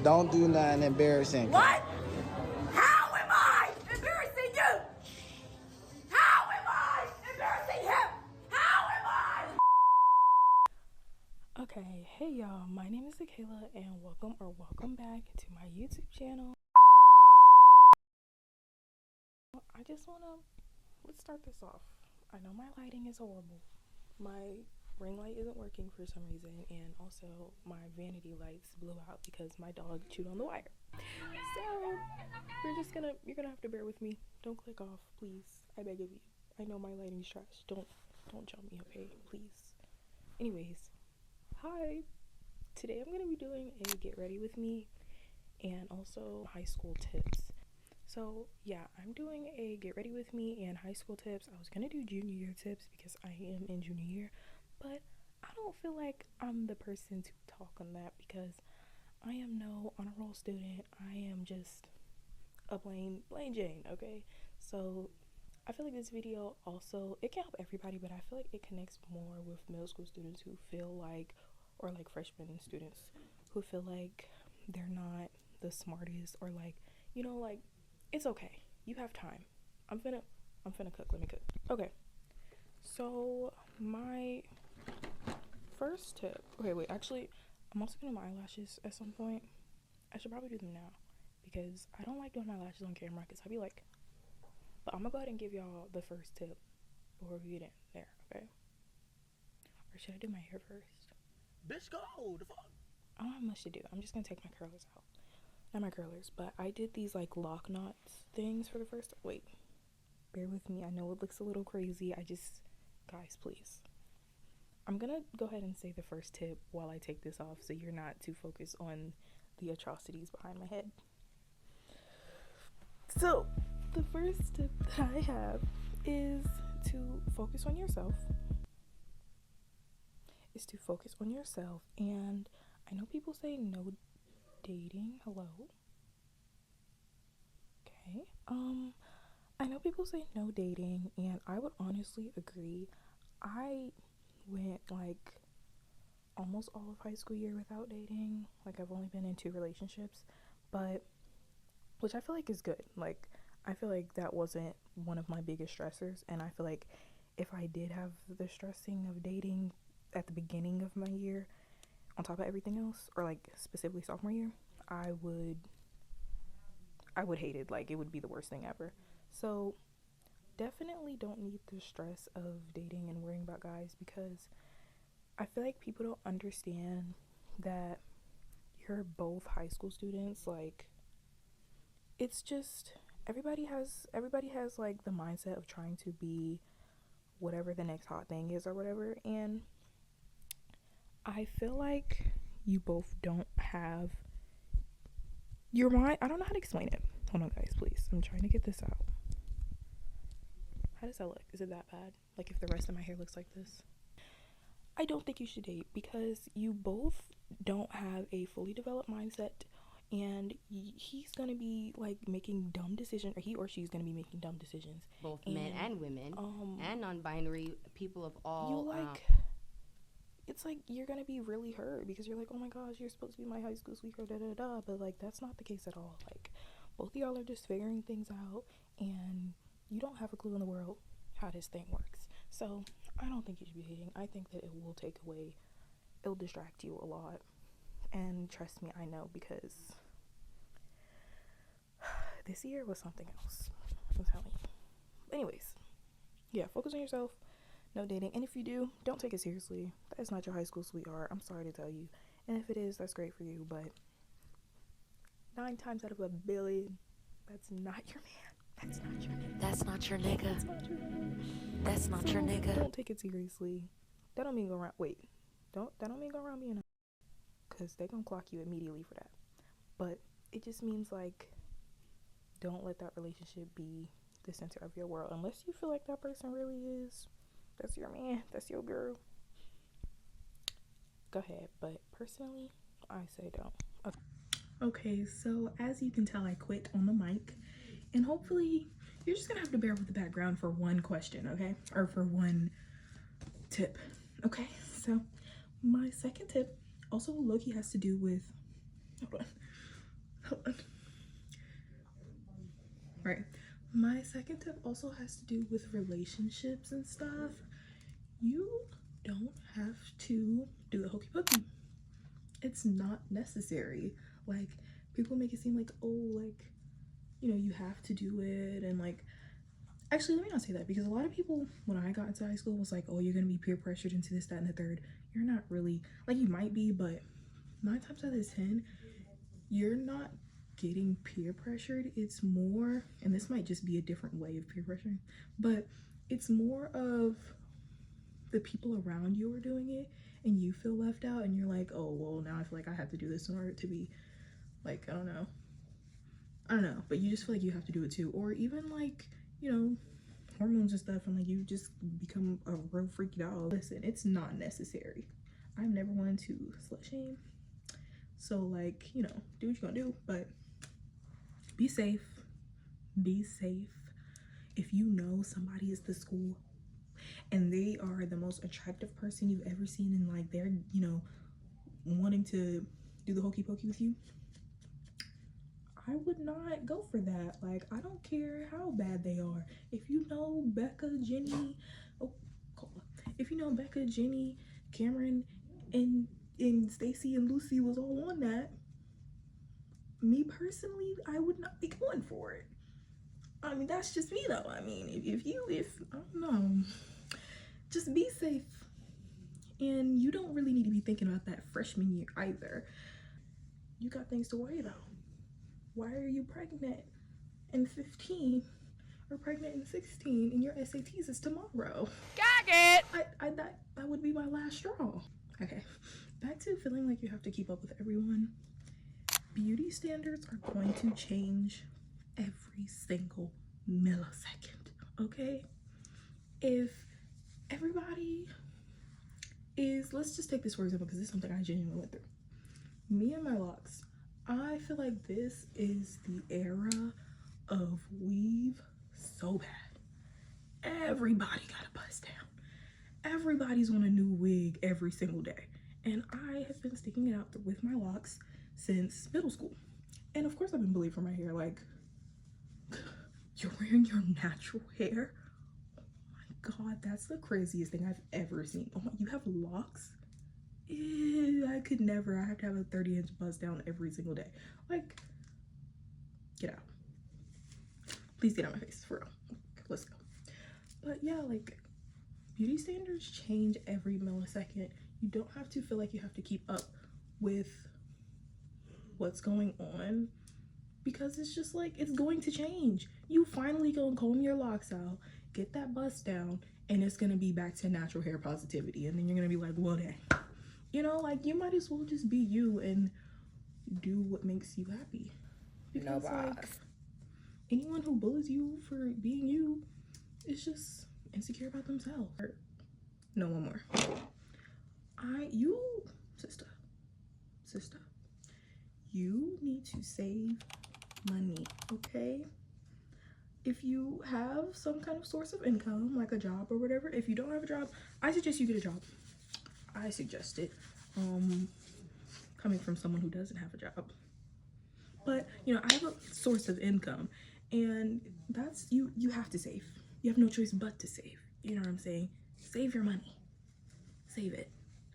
don't do nothing embarrassing. What? How am I embarrassing you? How am I embarrassing him? How am I? Okay, hey y'all, my name is Akayla and welcome back to my YouTube channel. Let's start this off. I know my lighting is horrible. My ring light isn't working for some reason, and also my vanity lights blew out because my dog chewed on the wire. So you're gonna have to bear with me. Don't click off, please. I beg of you. I know my lighting's trash. Don't jump me, okay? Please. Anyways, hi. Today I'm gonna be doing a get ready with me and also high school tips. So yeah, I'm doing a get ready with me and high school tips. I was gonna do junior year tips because I am in junior year, but I don't feel like I'm the person to talk on that because I am no honor roll student. I am just a plain Jane, okay? So I feel like this video also, it can help everybody, but I feel like it connects more with middle school students who feel like, or like freshman students who feel like they're not the smartest, or like, you know, like, it's okay, you have time. I'm finna cook. Let me cook. Okay, so my first tip, okay, wait, actually I'm also gonna do my eyelashes at some point. I should probably do them now because I don't like doing my lashes on camera because I be like, but I'm gonna go ahead and give y'all the first tip before we get in there, okay? Or should I do my hair first? Bitch, go. The fuck? I don't have much to do. I'm just gonna take my curlers out. Not my curlers, but I did these like lock knots things for the first time. Wait, bear with me. I know it looks a little crazy. Guys, please. I'm gonna go ahead and say the first tip while I take this off so you're not too focused on the atrocities behind my head. So, the first tip that I have is to focus on yourself. And I know people say no dating. Hello. Okay. I know people say no dating, and I would honestly agree. I went like almost all of high school year without dating. Like, I've only been in 2 relationships, but which I feel like is good. Like, I feel like that wasn't one of my biggest stressors, and I feel like if I did have the stressing of dating at the beginning of my year on top of everything else, or like specifically sophomore year, I would hate it. Like, it would be the worst thing ever. So definitely don't need the stress of dating and worrying about guys, because I feel like people don't understand that you're both high school students. Like, it's just everybody has like the mindset of trying to be whatever the next hot thing is or whatever, and I feel like you both don't have your mind. I don't know how to explain it. Hold on, guys, please. I'm trying to get this out. How does that look? Is it that bad? Like, if the rest of my hair looks like this? I don't think you should date because you both don't have a fully developed mindset, and he's gonna be like making dumb decisions, or he or she's gonna be making dumb decisions. Both men and women, and non-binary people of all. You like, it's like you're gonna be really hurt because you're like, oh my gosh, you're supposed to be my high school sweetheart, da da da. But like, that's not the case at all. Like, both of y'all are just figuring things out, and you don't have a clue in the world how this thing works. So I don't think you should be dating. I think that it'll distract you a lot. And trust me, I know, because this year was something else. I'm telling you. Anyways, yeah, focus on yourself. No dating. And if you do, don't take it seriously. That is not your high school sweetheart. I'm sorry to tell you. And if it is, that's great for you. But 9 times out of a billion, that's not your man. That's not your nigga. That's not your nigga. That's not your nigga. That's not your nigga. Don't take it seriously. That don't mean go around. Wait. That don't mean go around being a, because they gonna clock you immediately for that. But it just means, like, don't let that relationship be the center of your world unless you feel like that person really is. That's your man. That's your girl. Go ahead. But personally, I say don't. Okay, so as you can tell, I quit on the mic, and hopefully you're just gonna have to bear with the background for one question, okay? Or for one tip. Okay, so my second tip also low-key has to do with, hold on, Right. My second tip also has to do with relationships and stuff. You don't have to do the hokey pokey. It's not necessary. Like, people make it seem like, oh, like, you know, you have to do it. And like, actually, let me not say that, because a lot of people, when I got into high school, was like, oh, you're gonna be peer pressured into this, that, and the third. You're not really. Like, you might be, but 9 times out of 10, you're not getting peer pressured. It's more, and this might just be a different way of peer pressuring, but it's more of the people around you are doing it and you feel left out, and you're like, oh, well, now I feel like I have to do this in order to be, like, I don't know, but you just feel like you have to do it too. Or even like, you know, hormones and stuff, and like you just become a real freaky dog. Listen, it's not necessary. I've never wanted to slut shame, so like, you know, do what you're gonna do, but be safe. Be safe. If you know somebody is the school and they are the most attractive person you've ever seen, and like they're, you know, wanting to do the hokey pokey with you, I would not go for that. Like, I don't care how bad they are. If you know Becca, Jenny, if you know Becca, Jenny, Cameron, and Stacy and Lucy was all on that, me personally, I would not be going for it. I mean, that's just me though. I mean, if I don't know, just be safe. And you don't really need to be thinking about that freshman year either. You got things to worry about. Why are you pregnant in 15 or pregnant in 16 and your SATs is tomorrow? Got it! That would be my last straw. Okay, back to feeling like you have to keep up with everyone. Beauty standards are going to change every single millisecond, okay? If everybody is, let's just take this for example, because this is something I genuinely went through. Me and my locks, I feel like this is the era of weave so bad. Everybody got a bust down. Everybody's on a new wig every single day. And I have been sticking it out with my locks since middle school. And of course I've been bullied for my hair. Like, you're wearing your natural hair? Oh my God, that's the craziest thing I've ever seen. Oh my, you have locks? Ew, I could never. I have to have a 30-inch bust down every single day. Like, get out. Please get out of my face, for real. Let's go. But yeah, like, beauty standards change every millisecond. You don't have to feel like you have to keep up with what's going on, because it's just like, it's going to change. You finally gonna comb your locks out, get that bust down, and it's gonna be back to natural hair positivity. And then you're gonna be like, well, dang. You know, like, you might as well just be you and do what makes you happy. Because like, anyone who bullies you for being you is just insecure about themselves. No, one more. Sister, you need to save money, okay? If you have some kind of source of income, like a job or whatever, if you don't have a job, I suggest you get a job. I suggest it, coming from someone who doesn't have a job. But, you know, I have a source of income, and that's, you have to save. You have no choice but to save. You know what I'm saying? Save your money. Save it.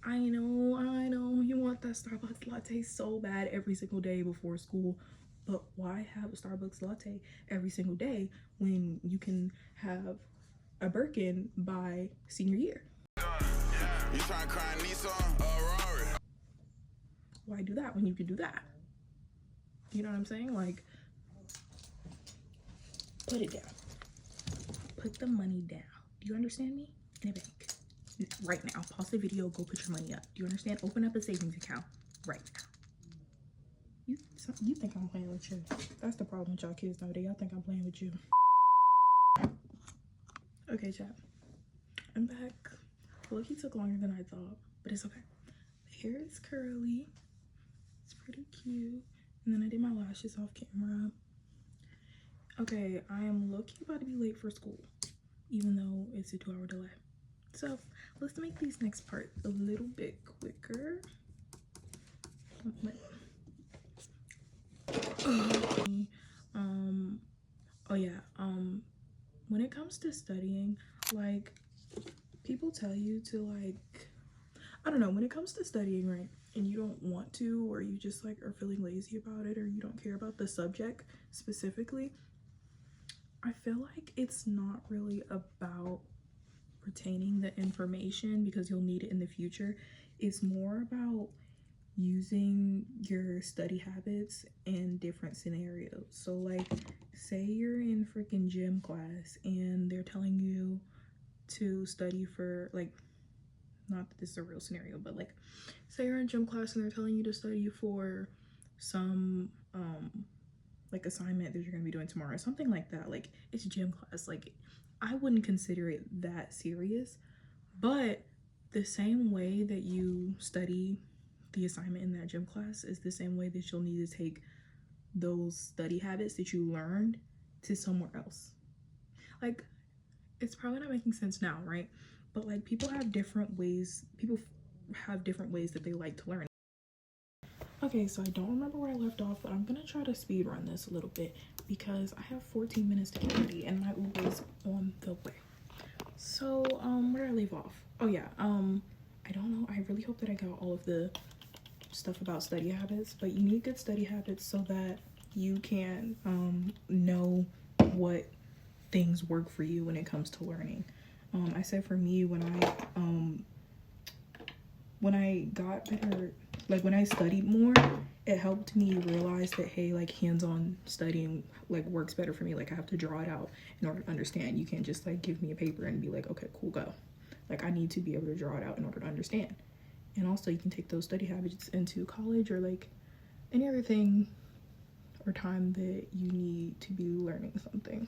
I know, you want that Starbucks latte so bad every single day before school, but why have a Starbucks latte every single day when you can have a Birkin by senior year? You trying to cry Nissan or Rari? Why do that when you can do that? You know what I'm saying? Like, put it down. Put the money down. Do you understand me? In a bank. Right now. Pause the video, go put your money up. Do you understand? Open up a savings account right now. You think I'm playing with you. That's the problem with y'all kids nowadays. Y'all think I'm playing with you. Okay, chat. I'm back. Look, he took longer than I thought, but it's okay. The hair is curly. It's pretty cute. And then I did my lashes off camera. Okay, I am low-key about to be late for school, even though it's a 2-hour delay. So let's make these next parts a little bit quicker. comes to studying, like, people tell you to, like, I don't know, when it comes to studying, right, and you don't want to, or you just like are feeling lazy about it, or you don't care about the subject specifically, I feel like it's not really about retaining the information because you'll need it in the future. It's more about using your study habits in different scenarios. So like, say you're in freaking gym class and they're telling you to study for, like, not that this is a real scenario, but like, say you're in gym class and they're telling you to study for some like assignment that you're gonna be doing tomorrow or something like that. Like, it's gym class, like, I wouldn't consider it that serious, but the same way that you study the assignment in that gym class is the same way that you'll need to take those study habits that you learned to somewhere else. Like, it's probably not making sense now, right? But like, people have different ways that they like to learn. Okay, so I don't remember where I left off, but I'm gonna try to speed run this a little bit because I have 14 minutes to get ready and my Uber is on the way. So where did I leave off? Oh yeah, I don't know, I really hope that I got all of the stuff about study habits, but you need good study habits so that you can know what things work for you when it comes to learning. I said for me, when I got better, like when I studied more, it helped me realize that, hey, like, hands-on studying like works better for me. Like, I have to draw it out in order to understand. You can't just like give me a paper and be like, okay, cool, go. Like, I need to be able to draw it out in order to understand. And also, you can take those study habits into college or like any other thing or time that you need to be learning something.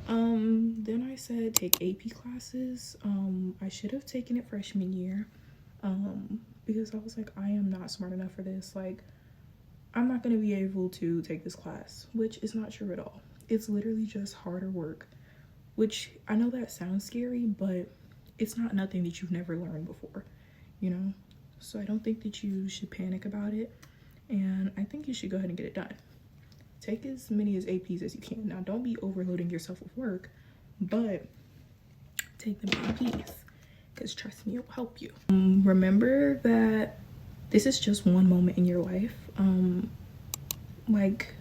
Then I said take AP classes. I should have taken it freshman year, because I was like, I am not smart enough for this. Like, I'm not going to be able to take this class, which is not true at all. It's literally just harder work, which I know that sounds scary, but it's not nothing that you've never learned before, you know? So I don't think that you should panic about it, and I think you should go ahead and get it done. Take as many as APs as you can. Now, don't be overloading yourself with work, but take them APs, because trust me, it will help you. Remember that this is just one moment in your life. Like,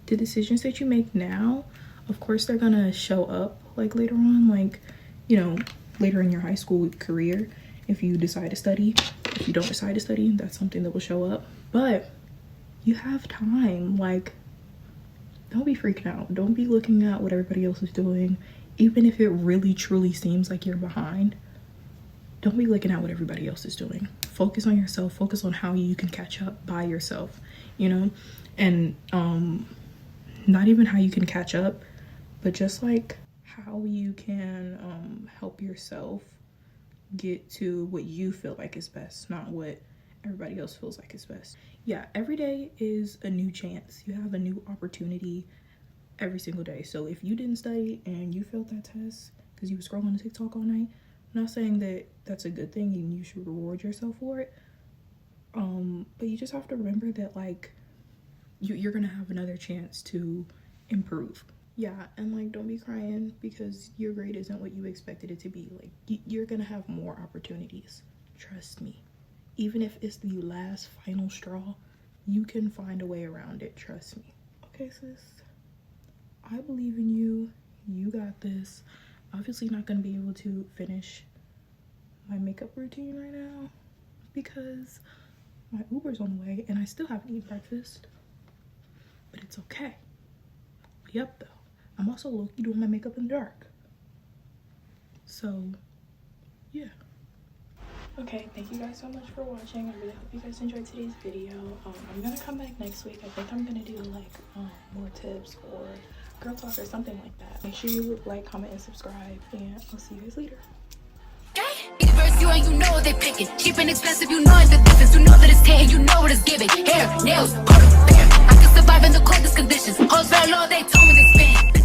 the decisions that you make now, of course, they're gonna show up like later on, like, you know, later in your high school career. If you decide to study, if you don't decide to study, that's something that will show up. But you have time. Like, don't be freaking out. Don't be looking at what everybody else is doing. Even if it really truly seems like you're behind, don't be looking at what everybody else is doing. Focus on yourself. Focus on how you can catch up by yourself, you know? And not even how you can catch up, but just like how you can help yourself get to what you feel like is best, not what everybody else feels like is best. Yeah, every day is a new chance. You have a new opportunity every single day. So if you didn't study and you failed that test because you were scrolling on TikTok all night, I'm not saying that that's a good thing and you should reward yourself for it, but you just have to remember that, like, you're gonna have another chance to improve. Yeah, and like, don't be crying because your grade isn't what you expected it to be. Like, you're gonna have more opportunities, trust me. Even if it's the last final straw, you can find a way around it, trust me. Okay, sis, I believe in you. You got this. Obviously not gonna be able to finish my makeup routine right now because my Uber's on the way and I still haven't eaten breakfast, but it's okay. I'll be up though. I'm also low-key doing my makeup in the dark. So, yeah. Okay, thank you guys so much for watching. I really hope you guys enjoyed today's video. I'm gonna come back next week. I think I'm gonna do like more tips or girl talk or something like that. Make sure you like, comment, and subscribe, and I'll see you guys later. Verse you and you know they picking. Cheap and expensive, you know it's the difference. You know that it's hitting, you know what it's giving. Hair, nails, all the fair. I can survive in the coldest conditions. All very low, they told me they spin.